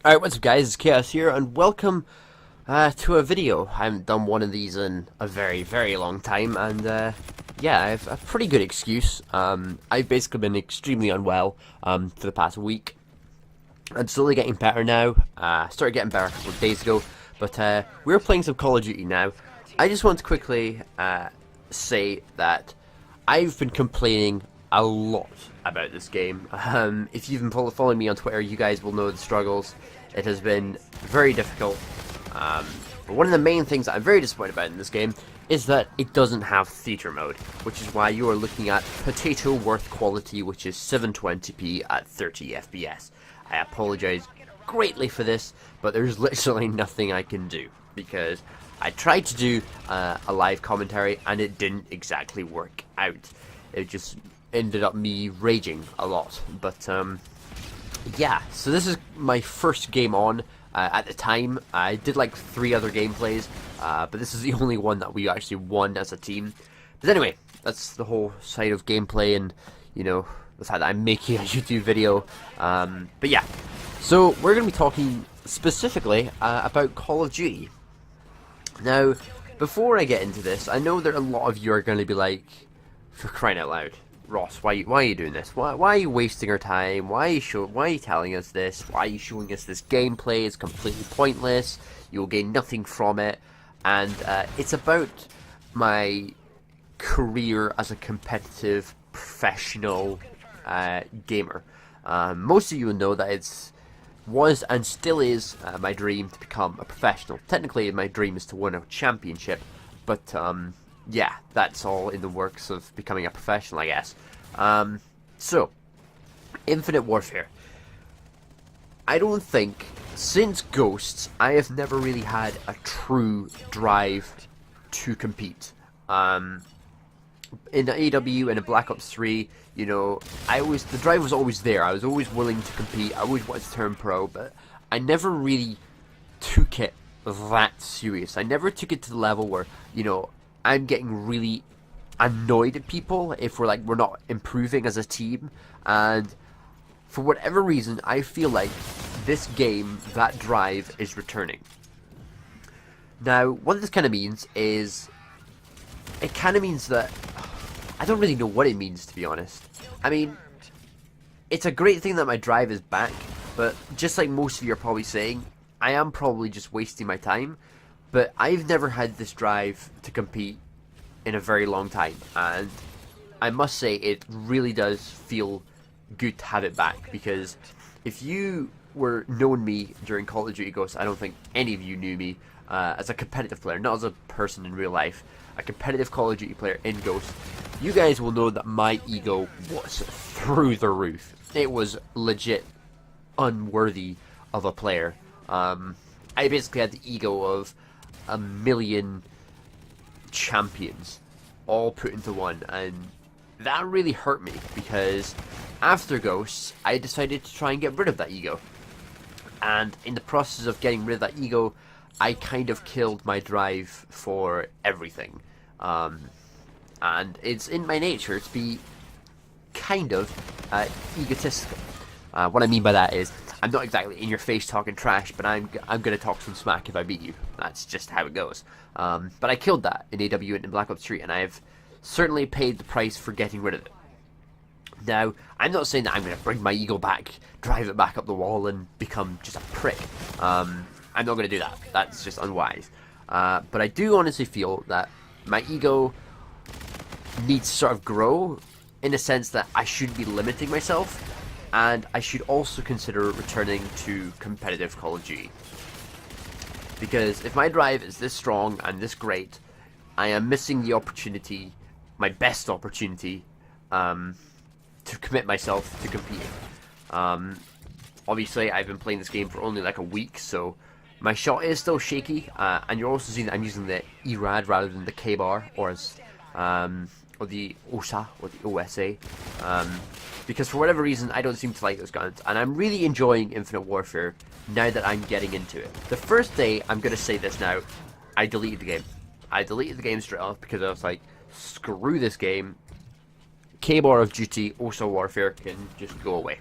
Alright, what's up guys, it's Chaos here, and welcome to a video. I haven't done one of these in a very, very long time, and yeah, I have a pretty good excuse. I've basically been extremely unwell for the past week. I'm slowly getting better now. Started getting better a couple of days ago, but we're playing some Call of Duty now. I just want to quickly say that I've been complaining a lot about this game. If you've been following me on Twitter, you guys will know the struggles. It has been very difficult. But one of the main things that I'm very disappointed about in this game is that it doesn't have theater mode, which is why you are looking at potato worth quality, which is 720p at 30 FPS. I apologize greatly for this, but there's literally nothing I can do, because I tried to do a live commentary and it didn't exactly work out. It just ended up me raging a lot. But yeah, so this is my first game on. At the time, I did like 3 other gameplays, but this is the only one that we actually won as a team. But anyway, that's the whole side of gameplay, and you know, the fact that I'm making a YouTube video. But yeah, so we're going to be talking specifically about Call of Duty. Now, before I get into this, I know that a lot of you are going to be like, for crying out loud, Ross, why are you doing this? Why are you wasting our time? Why are you telling us this? Why are you showing us this gameplay? It's completely pointless. You'll gain nothing from it. And it's about my career as a competitive, professional gamer. Most of you will know that it's was and still is my dream to become a professional. Technically, my dream is to win a championship, but yeah, that's all in the works of becoming a professional, I guess. So, Infinite Warfare. I don't think, since Ghosts, I have never really had a true drive to compete. In the AW and in Black Ops 3, you know, the drive was always there. I was always willing to compete. I always wanted to turn pro, but I never really took it that serious. I never took it to the level where, you know, I'm getting really annoyed at people if we're not improving as a team. And for whatever reason, I feel like this game, that drive is returning. Now, what this kind of means is, it kind of means that I don't really know what it means, to be honest. I mean, it's a great thing that my drive is back, but just like most of you are probably saying, I am probably just wasting my time. But I've never had this drive to compete in a very long time, and I must say it really does feel good to have it back, because if you were known me during Call of Duty Ghosts, I don't think any of you knew me as a competitive player, not as a person in real life, a competitive Call of Duty player in Ghosts. You guys will know that my ego was through the roof. It was legit unworthy of a player. I basically had the ego of a million champions all put into one, and that really hurt me, because after Ghosts I decided to try and get rid of that ego, and in the process of getting rid of that ego I kind of killed my drive for everything. And it's in my nature to be kind of egotistical. What I mean by that is, I'm not exactly in your face talking trash, but I'm gonna talk some smack if I beat you. That's just how it goes. But I killed that in AW and in Black Ops 3, and I've certainly paid the price for getting rid of it. Now, I'm not saying that I'm gonna bring my ego back, drive it back up the wall, and become just a prick. I'm not gonna do that. That's just unwise. But I do honestly feel that my ego needs to sort of grow, in a sense that I shouldn't be limiting myself. And I should also consider returning to competitive Call of Duty. Because if my drive is this strong and this great, I am missing the opportunity, my best opportunity, to commit myself to competing. Obviously, I've been playing this game for only like a week, so my shot is still shaky. And you're also seeing that I'm using the ERAD rather than the K-bar, or the OSA, or the OSA. Because for whatever reason, I don't seem to like those guns, and I'm really enjoying Infinite Warfare now that I'm getting into it. The first day, I'm going to say this now, I deleted the game. I deleted the game straight off, because I was like, screw this game. K-Bar of Duty, OSA Warfare can just go away.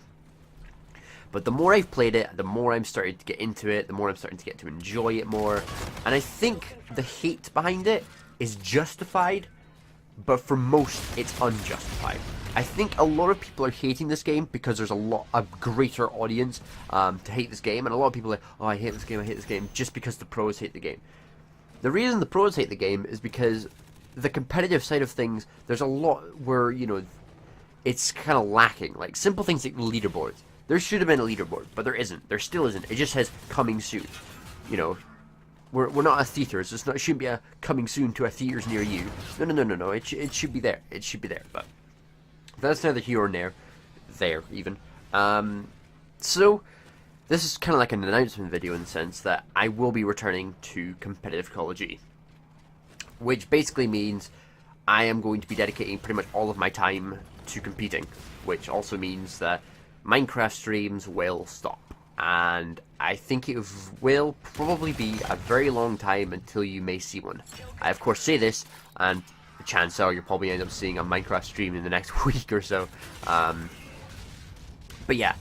But the more I've played it, the more I'm starting to get into it, the more I'm starting to get to enjoy it more. And I think the hate behind it is justified, but for most, it's unjustified. I think a lot of people are hating this game because there's a greater audience to hate this game, and a lot of people are like, oh, I hate this game, just because the pros hate the game. The reason the pros hate the game is because the competitive side of things, there's a lot where, you know, it's kind of lacking. Like, simple things like leaderboards. There should have been a leaderboard, but there isn't. There still isn't. It just says coming soon. You know, we're not a theater, so it shouldn't be a coming soon to a theaters near you. No. It should be there. It should be there, but that's neither here nor there even. So this is kind of like an announcement video in the sense that I will be returning to competitive Call of Duty, which basically means I am going to be dedicating pretty much all of my time to competing, which also means that Minecraft streams will stop. And I think it will probably be a very long time until you may see one. I of course say this, and the chances are you'll probably end up seeing a Minecraft stream in the next week or so. But yeah,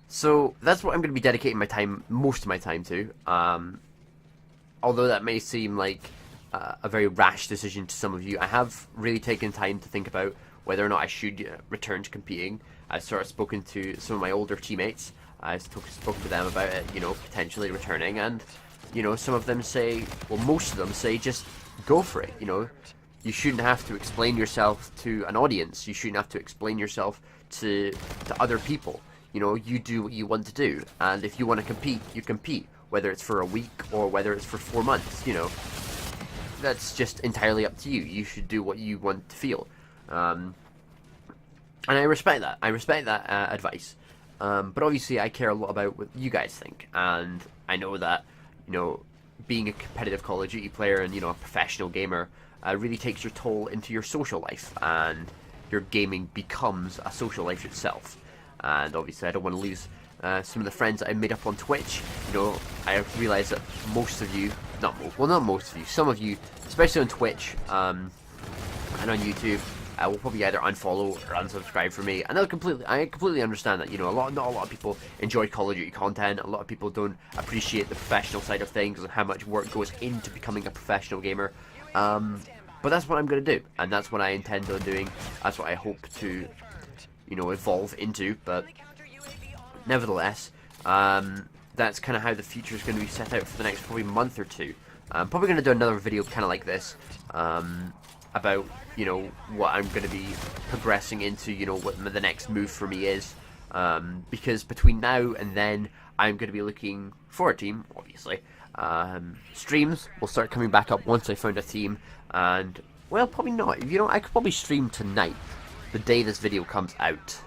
so that's what I'm going to be dedicating most of my time to. Although that may seem like a very rash decision to some of you, I have really taken time to think about whether or not I should return to competing. I've sort of spoken to some of my older teammates. I've spoken to them about it, you know, potentially returning, and, you know, some of them say, well, most of them say just go for it, you know. You shouldn't have to explain yourself to an audience. You shouldn't have to explain yourself to other people. You know, you do what you want to do, and if you want to compete, you compete, whether it's for a week or whether it's for 4 months, you know. That's just entirely up to you. You should do what you want to feel. And I respect that. I respect that advice. But obviously I care a lot about what you guys think. And I know that, you know, being a competitive Call of Duty player and, you know, a professional gamer really takes your toll into your social life. And your gaming becomes a social life itself. And obviously I don't want to lose some of the friends that I made up on Twitch. You know, I realize that most of you, not most of you, some of you, especially on Twitch and on YouTube, will probably either unfollow or unsubscribe from me, and I completely understand that. You know, not a lot of people enjoy Call of Duty content. A lot of people don't appreciate the professional side of things and how much work goes into becoming a professional gamer. But that's what I'm going to do, and that's what I intend on doing. That's what I hope to, you know, evolve into. But nevertheless, that's kind of how the future is going to be set out for the next probably month or two. I'm probably going to do another video kind of like this, about, you know, what I'm going to be progressing into, you know, what the next move for me is, because between now and then, I'm going to be looking for a team, obviously. Streams will start coming back up once I found a team, and, well, probably not. You know, I could probably stream tonight, the day this video comes out.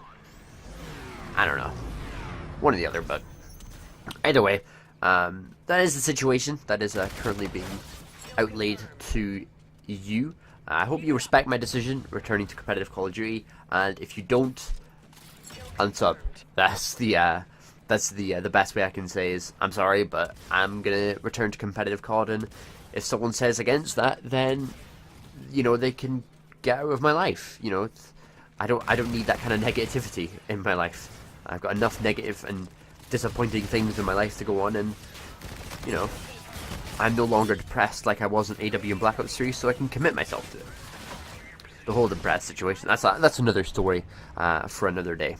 I don't know. One or the other, but either way, that is the situation that is currently being outlaid to you. I hope you respect my decision returning to competitive Call of Duty, and if you don't, unsub. That's the best way I can say is I'm sorry, but I'm gonna return to competitive COD, and if someone says against that, then, you know, they can get out of my life. You know, I don't need that kind of negativity in my life. I've got enough negative and disappointing things in my life to go on, and, you know, I'm no longer depressed like I was in AW and Black Ops 3, so I can commit myself to it. The whole depressed situation, that's another story for another day.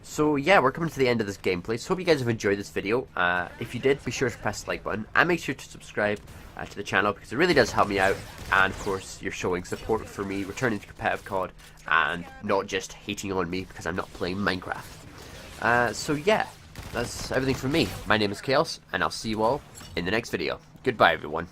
So yeah, we're coming to the end of this gameplay, so hope you guys have enjoyed this video. If you did, be sure to press the like button, and make sure to subscribe to the channel, because it really does help me out, and of course, you're showing support for me returning to competitive COD, and not just hating on me because I'm not playing Minecraft. So yeah, that's everything from me. My name is Chaos, and I'll see you all in the next video. Goodbye, everyone.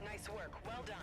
Nice work. Well done.